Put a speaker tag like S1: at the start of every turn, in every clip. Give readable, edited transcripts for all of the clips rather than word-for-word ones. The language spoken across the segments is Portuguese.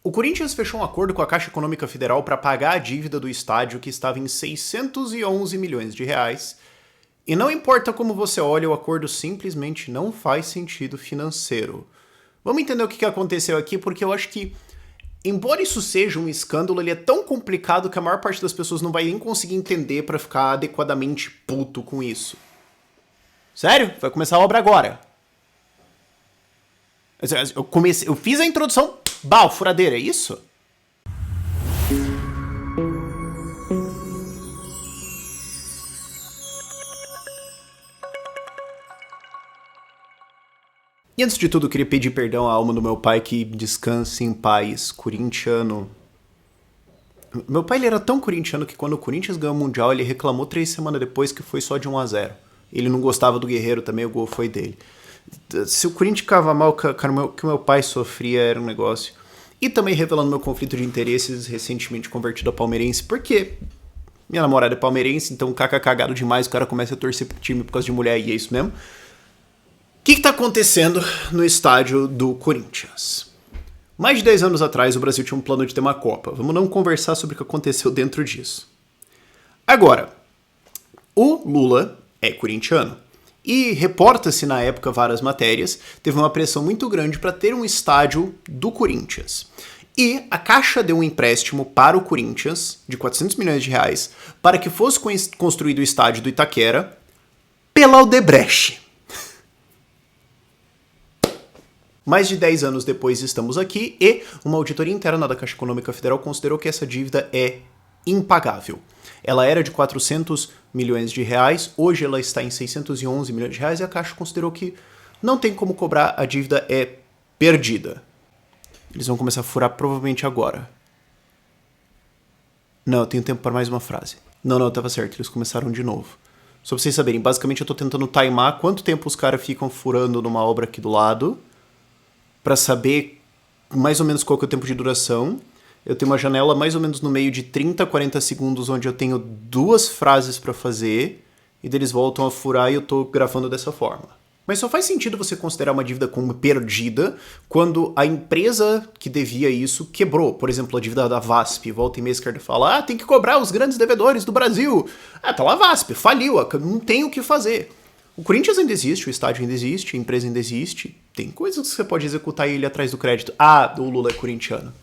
S1: O Corinthians fechou um acordo com a Caixa Econômica Federal para pagar a dívida do estádio, que estava em 611 milhões de reais. E não importa como você olha, o acordo simplesmente não faz sentido financeiro. Vamos entender o que aconteceu aqui, porque eu acho que, embora isso seja um escândalo, ele é tão complicado que a maior parte das pessoas não vai nem conseguir entender para ficar adequadamente puto com isso. Sério? Vai começar a obra agora. Eu fiz a introdução, furadeira, é isso? E antes de tudo, eu queria pedir perdão à alma do meu pai, que descanse em paz, corintiano. Meu pai ele era tão corintiano que quando o Corinthians ganhou o Mundial, ele reclamou 3 semanas depois que foi só de 1-0. Ele não gostava do Guerreiro também, o gol foi dele. Se o Corinthians ficava mal, cara, o que o meu pai sofria era um negócio. E também revelando meu conflito de interesses, recentemente convertido a palmeirense, porque minha namorada é palmeirense, então caca cagado demais, o cara começa a torcer pro time por causa de mulher, e é isso mesmo. O que tá acontecendo no estádio do Corinthians? Mais de 10 anos atrás, o Brasil tinha um plano de ter uma Copa. Vamos não conversar sobre o que aconteceu dentro disso. Agora, o Lula é corintiano. E reporta-se na época várias matérias, teve uma pressão muito grande para ter um estádio do Corinthians. E a Caixa deu um empréstimo para o Corinthians de 400 milhões de reais para que fosse construído o estádio do Itaquera pela Odebrecht. Mais de 10 anos depois estamos aqui e uma auditoria interna da Caixa Econômica Federal considerou que essa dívida é impagável. Ela era de 400 milhões de reais, hoje ela está em 611 milhões de reais e a Caixa considerou que não tem como cobrar, a dívida é perdida. Eles vão começar a furar provavelmente agora. Não, eu tenho tempo para mais uma frase. Não, tava certo, eles começaram de novo. Só pra vocês saberem, basicamente eu tô tentando timar quanto tempo os caras ficam furando numa obra aqui do lado, para saber mais ou menos qual que é o tempo de duração. Eu tenho uma janela mais ou menos no meio de 30 a 40 segundos, onde eu tenho 2 frases para fazer, e daí eles voltam a furar e eu tô gravando dessa forma. Mas só faz sentido você considerar uma dívida como perdida quando a empresa que devia isso quebrou. Por exemplo, a dívida da VASP. Volta e meia a esquerda fala, tem que cobrar os grandes devedores do Brasil. Tá lá a VASP, faliu, não tem o que fazer. O Corinthians ainda existe, o estádio ainda existe, a empresa ainda existe. Tem coisas que você pode executar ele atrás do crédito. O Lula é corintiano.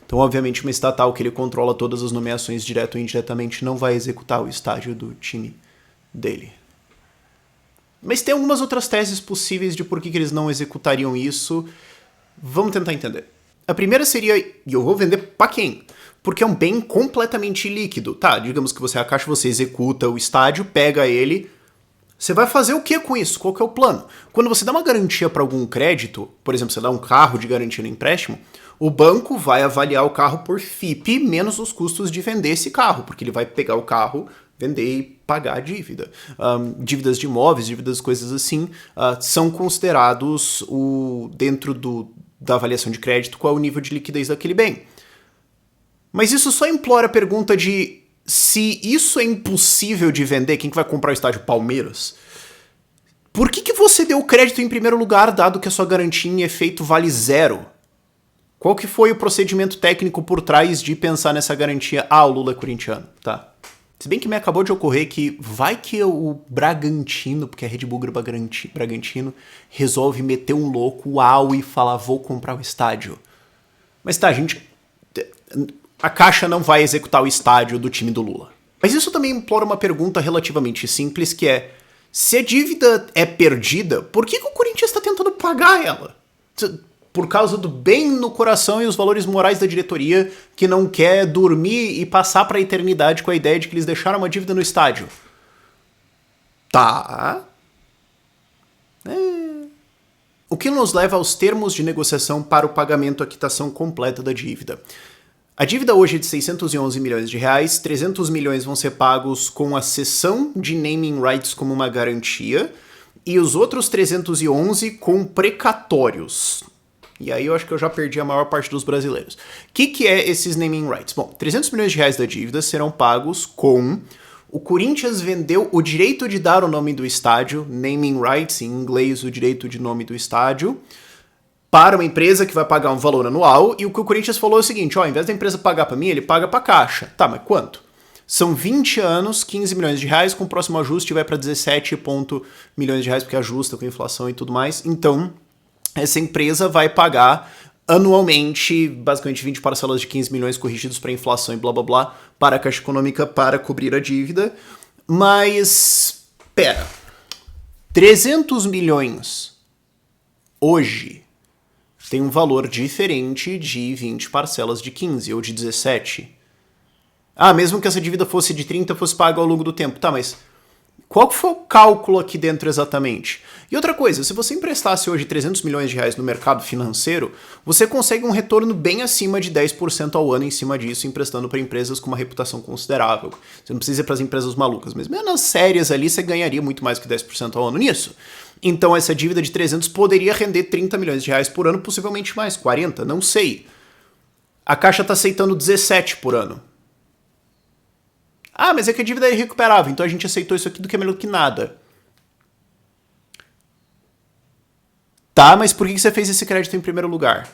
S1: Então, obviamente, uma estatal que ele controla todas as nomeações direto ou indiretamente não vai executar o estádio do time dele. Mas tem algumas outras teses possíveis de por que eles não executariam isso. Vamos tentar entender. A primeira seria, e eu vou vender pra quem? Porque é um bem completamente líquido. Digamos que você é a Caixa, você executa o estádio, pega ele. Você vai fazer o que com isso? Qual que é o plano? Quando você dá uma garantia para algum crédito, por exemplo, você dá um carro de garantia no empréstimo, o banco vai avaliar o carro por FIP menos os custos de vender esse carro, porque ele vai pegar o carro, vender e pagar a dívida. Dívidas de imóveis, dívidas, coisas assim, são considerados dentro da avaliação de crédito qual é o nível de liquidez daquele bem. Mas isso só implora a pergunta de se isso é impossível de vender, quem que vai comprar o estádio Palmeiras? Por que você deu o crédito em primeiro lugar, dado que a sua garantia em efeito vale 0? Qual que foi o procedimento técnico por trás de pensar nessa garantia? O Lula é corintiano, tá? Se bem que me acabou de ocorrer que vai que o Bragantino, porque é Red Bull Bragantino, resolve meter um louco, e falar, vou comprar o estádio. Mas gente, a Caixa não vai executar o estádio do time do Lula. Mas isso também implora uma pergunta relativamente simples, que é, se a dívida é perdida, por que o Corinthians está tentando pagar ela? Por causa do bem no coração e os valores morais da diretoria, que não quer dormir e passar para a eternidade com a ideia de que eles deixaram uma dívida no estádio. O que nos leva aos termos de negociação para o pagamento à quitação completa da dívida. A dívida hoje é de 611 milhões de reais, 300 milhões vão ser pagos com a cessão de naming rights como uma garantia, e os outros 311 com precatórios. E aí eu acho que eu já perdi a maior parte dos brasileiros. O que é esses naming rights? Bom, 300 milhões de reais da dívida serão pagos com... O Corinthians vendeu o direito de dar o nome do estádio, naming rights, em inglês o direito de nome do estádio, para uma empresa que vai pagar um valor anual, e o que o Corinthians falou é o seguinte, ó, ao invés da empresa pagar para mim, ele paga para a Caixa. Tá, mas quanto? São 20 anos, 15 milhões de reais, com o próximo ajuste vai para 17 milhões de reais, porque ajusta com a inflação e tudo mais. Então, essa empresa vai pagar anualmente, basicamente 20 parcelas de 15 milhões corrigidos para inflação e blá blá blá, para a Caixa Econômica para cobrir a dívida. Mas, pera, 300 milhões hoje tem um valor diferente de 20 parcelas de 15 ou de 17. Ah, mesmo que essa dívida fosse de 30, fosse paga ao longo do tempo. Tá, mas qual que foi o cálculo aqui dentro exatamente? E outra coisa, se você emprestasse hoje 300 milhões de reais no mercado financeiro, você consegue um retorno bem acima de 10% ao ano em cima disso, emprestando para empresas com uma reputação considerável. Você não precisa ir para as empresas malucas, mas mesmo nas sérias ali, você ganharia muito mais que 10% ao ano nisso. Então essa dívida de 300 poderia render 30 milhões de reais por ano, possivelmente mais, 40, não sei. A Caixa está aceitando 17 por ano. Ah, mas é que a dívida é irrecuperável, então a gente aceitou isso aqui do que é melhor do que nada. Tá, mas por que você fez esse crédito em primeiro lugar?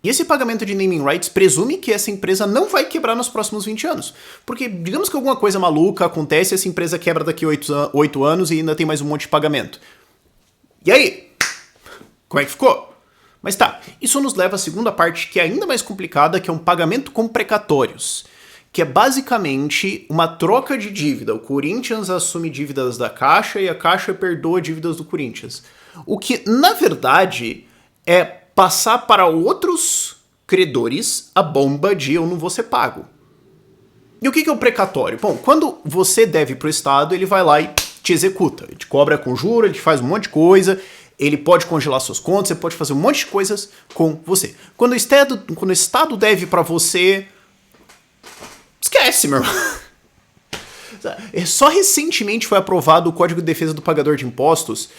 S1: E esse pagamento de naming rights presume que essa empresa não vai quebrar nos próximos 20 anos. Porque digamos que alguma coisa maluca acontece e essa empresa quebra daqui a 8 anos e ainda tem mais um monte de pagamento. E aí? Como é que ficou? Mas tá, isso nos leva à segunda parte que é ainda mais complicada, que é um pagamento com precatórios. Que é basicamente uma troca de dívida. O Corinthians assume dívidas da Caixa e a Caixa perdoa dívidas do Corinthians. O que, na verdade, é passar para outros credores a bomba de eu não vou ser pago. E o que é o precatório? Bom, quando você deve para o Estado, ele vai lá e te executa. Ele te cobra com juros, ele te faz um monte de coisa, ele pode congelar suas contas, você pode fazer um monte de coisas com você. Quando o Estado deve para você... Esquece, meu irmão. Só recentemente foi aprovado o Código de Defesa do Pagador de Impostos,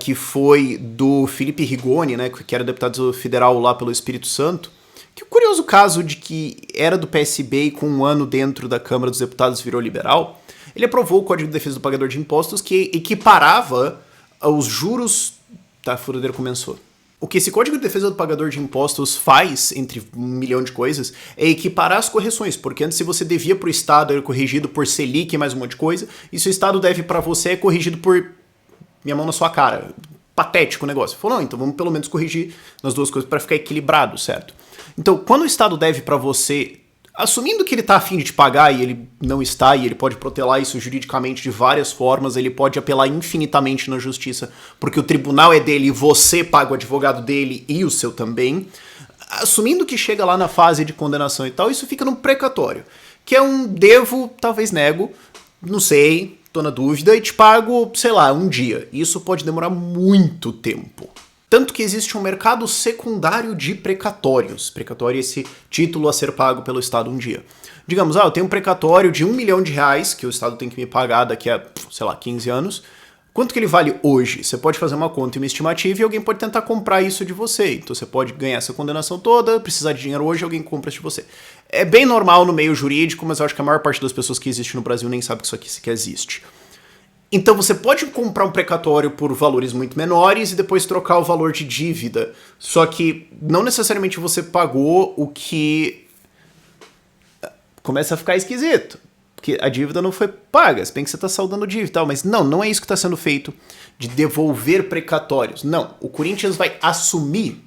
S1: que foi do Felipe Rigoni, né, que era deputado federal lá pelo Espírito Santo. Que curioso caso de que era do PSB e com um ano dentro da Câmara dos Deputados virou liberal. Ele aprovou o Código de Defesa do Pagador de Impostos que equiparava os juros... Tá, a furadeira começou. O que esse Código de Defesa do Pagador de Impostos faz, entre um milhão de coisas, é equiparar as correções, porque antes se você devia para o Estado, era corrigido por Selic e mais um monte de coisa, e se o Estado deve para você, é corrigido por minha mão na sua cara. Patético o negócio. Falou, não, então vamos pelo menos corrigir nas duas coisas para ficar equilibrado, certo? Então, quando o Estado deve para você, assumindo que ele está a fim de te pagar e ele não está, e ele pode protelar isso juridicamente de várias formas, ele pode apelar infinitamente na justiça, porque o tribunal é dele e você paga o advogado dele e o seu também. Assumindo que chega lá na fase de condenação e tal, isso fica num precatório, que é um devo, talvez nego, não sei, tô na dúvida, e te pago, sei lá, um dia. Isso pode demorar muito tempo. Tanto que existe um mercado secundário de precatórios. Precatório é esse título a ser pago pelo Estado um dia. Digamos, eu tenho um precatório de R$1 milhão que o Estado tem que me pagar daqui a, sei lá, 15 anos. Quanto que ele vale hoje? Você pode fazer uma conta e uma estimativa e alguém pode tentar comprar isso de você. Então você pode ganhar essa condenação toda, precisar de dinheiro hoje, alguém compra isso de você. É bem normal no meio jurídico, mas eu acho que a maior parte das pessoas que existem no Brasil nem sabe que isso aqui sequer existe. Então você pode comprar um precatório por valores muito menores e depois trocar o valor de dívida. Só que não necessariamente você pagou o que... Começa a ficar esquisito. Porque a dívida não foi paga. Se bem que você está saldando dívida e tal. Mas não é isso que está sendo feito de devolver precatórios. Não. O Corinthians vai assumir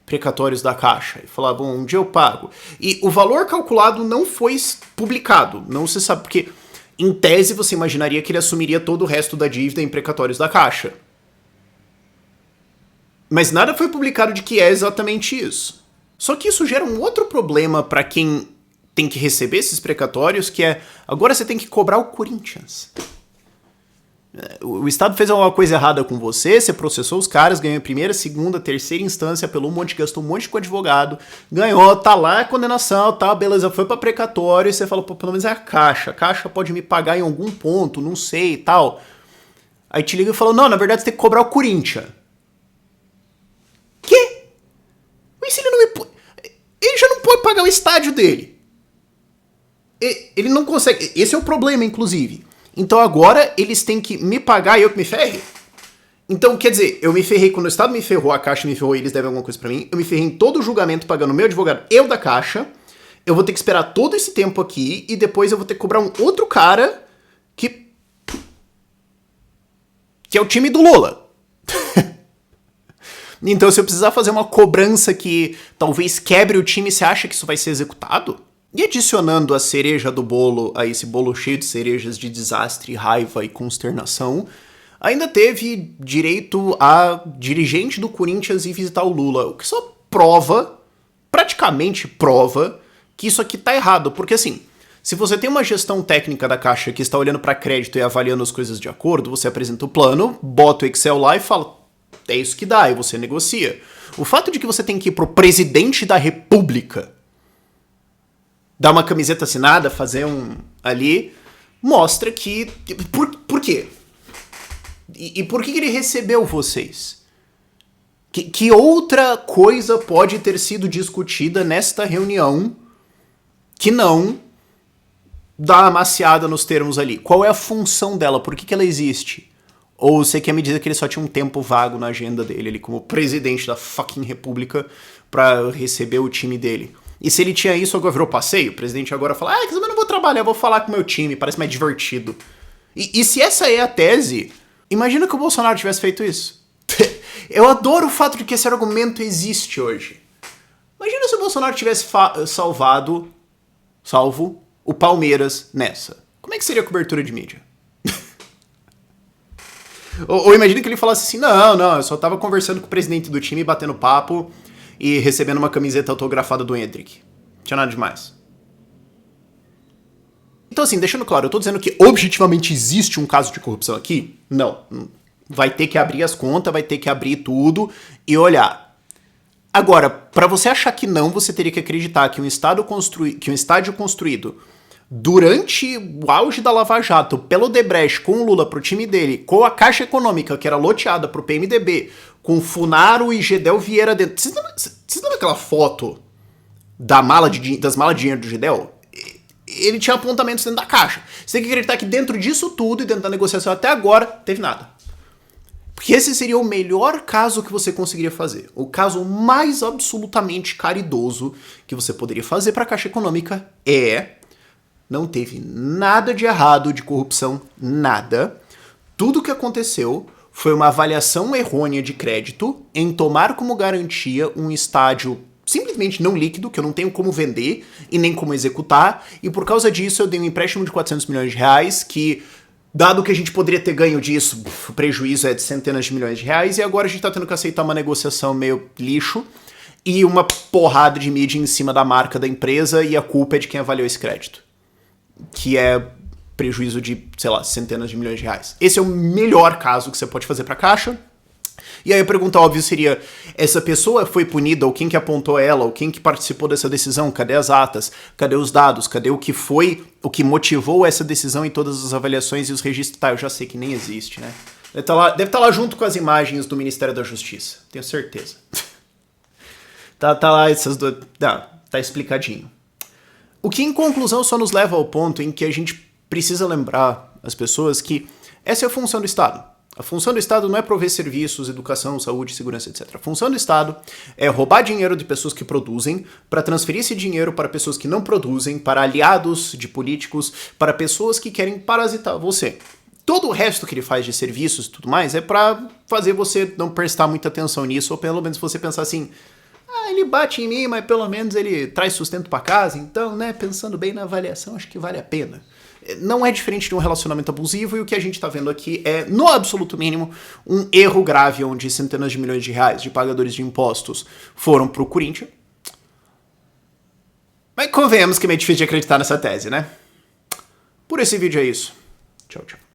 S1: precatórios da Caixa e falar, bom, um dia eu pago. E o valor calculado não foi publicado. Não se sabe porque... Em tese, você imaginaria que ele assumiria todo o resto da dívida em precatórios da Caixa. Mas nada foi publicado de que é exatamente isso. Só que isso gera um outro problema para quem tem que receber esses precatórios, que é, agora você tem que cobrar o Corinthians. O Estado fez alguma coisa errada com você, você processou os caras, ganhou em primeira, segunda, terceira instância, apelou um monte, gastou um monte com advogado, ganhou, tá lá a condenação, tá, beleza, foi pra precatório, e você falou, pô, pelo menos é a Caixa pode me pagar em algum ponto, não sei e tal. Aí te liga e falou, não, na verdade você tem que cobrar o Corinthians. Quê? Mas se ele não me... Ele já não pode pagar o estádio dele. Ele não consegue, esse é o problema, inclusive. Então agora eles têm que me pagar e eu que me ferre? Então, quer dizer, eu me ferrei quando o Estado me ferrou, a Caixa me ferrou e eles devem alguma coisa pra mim. Eu me ferrei em todo o julgamento pagando o meu advogado e o da Caixa. Eu vou ter que esperar todo esse tempo aqui e depois eu vou ter que cobrar um outro cara que é o time do Lula. Então, se eu precisar fazer uma cobrança que talvez quebre o time, você acha que isso vai ser executado? E adicionando a cereja do bolo a esse bolo cheio de cerejas de desastre, raiva e consternação, ainda teve direito a dirigente do Corinthians ir visitar o Lula, o que só prova, praticamente prova, que isso aqui tá errado. Porque assim, se você tem uma gestão técnica da Caixa que está olhando para crédito e avaliando as coisas de acordo, você apresenta o plano, bota o Excel lá e fala, é isso que dá, e você negocia. O fato de que você tem que ir pro presidente da República dar uma camiseta assinada, fazer um ali, mostra que... Por quê? E por que ele recebeu vocês? Que outra coisa pode ter sido discutida nesta reunião que não dar uma amaciada nos termos ali? Qual é a função dela? Por que ela existe? Ou você quer me dizer que ele só tinha um tempo vago na agenda dele, ele como presidente da fucking república, pra receber o time dele? E se ele tinha isso, agora virou passeio? O presidente agora fala, quer saber, eu não vou trabalhar, eu vou falar com o meu time, parece mais divertido. E se essa é a tese, imagina que o Bolsonaro tivesse feito isso. Eu adoro o fato de que esse argumento existe hoje. Imagina se o Bolsonaro tivesse salvo o Palmeiras nessa. Como é que seria a cobertura de mídia? ou imagina que ele falasse assim, não, eu só tava conversando com o presidente do time, batendo papo e recebendo uma camiseta autografada do Hendrick. Não tinha nada demais. Então assim, deixando claro, eu tô dizendo que objetivamente existe um caso de corrupção aqui? Não. Vai ter que abrir as contas, vai ter que abrir tudo e olhar. Agora, para você achar que não, você teria que acreditar que um estádio construído durante o auge da Lava Jato, pelo Odebrecht, com o Lula pro time dele, com a Caixa Econômica, que era loteada pro PMDB, com Funaro e Gedel Vieira dentro. Vocês lembram aquela foto das malas de dinheiro do Gedel? Ele tinha apontamentos dentro da Caixa. Você tem que acreditar que dentro disso tudo e dentro da negociação até agora, teve nada. Porque esse seria o melhor caso que você conseguiria fazer. O caso mais absolutamente caridoso que você poderia fazer para a Caixa Econômica não teve nada de errado, de corrupção, nada. Tudo o que aconteceu foi uma avaliação errônea de crédito em tomar como garantia um estádio simplesmente não líquido, que eu não tenho como vender e nem como executar, e por causa disso eu dei um empréstimo de 400 milhões de reais, que, dado que a gente poderia ter ganho disso, o prejuízo é de centenas de milhões de reais, e agora a gente tá tendo que aceitar uma negociação meio lixo, e uma porrada de mídia em cima da marca da empresa, e a culpa é de quem avaliou esse crédito. Que é prejuízo de, sei lá, centenas de milhões de reais. Esse é o melhor caso que você pode fazer pra Caixa. E aí a pergunta óbvia seria, essa pessoa foi punida, ou quem que apontou ela, ou quem que participou dessa decisão? Cadê as atas? Cadê os dados? Cadê o que foi, o que motivou essa decisão em todas as avaliações e os registros? Tá, eu já sei que nem existe, né? Deve estar lá junto com as imagens do Ministério da Justiça, tenho certeza. tá lá essas duas... Tá explicadinho. O que, em conclusão, só nos leva ao ponto em que a gente precisa lembrar as pessoas que essa é a função do Estado. A função do Estado não é prover serviços, educação, saúde, segurança, etc. A função do Estado é roubar dinheiro de pessoas que produzem para transferir esse dinheiro para pessoas que não produzem, para aliados de políticos, para pessoas que querem parasitar você. Todo o resto que ele faz de serviços e tudo mais é para fazer você não prestar muita atenção nisso, ou pelo menos você pensar assim... ele bate em mim, mas pelo menos ele traz sustento pra casa, então, né, pensando bem na avaliação, acho que vale a pena. Não é diferente de um relacionamento abusivo, e o que a gente tá vendo aqui é, no absoluto mínimo, um erro grave, onde centenas de milhões de reais de pagadores de impostos foram pro Corinthians. Mas convenhamos que é meio difícil de acreditar nessa tese, né? Por esse vídeo é isso. Tchau, tchau.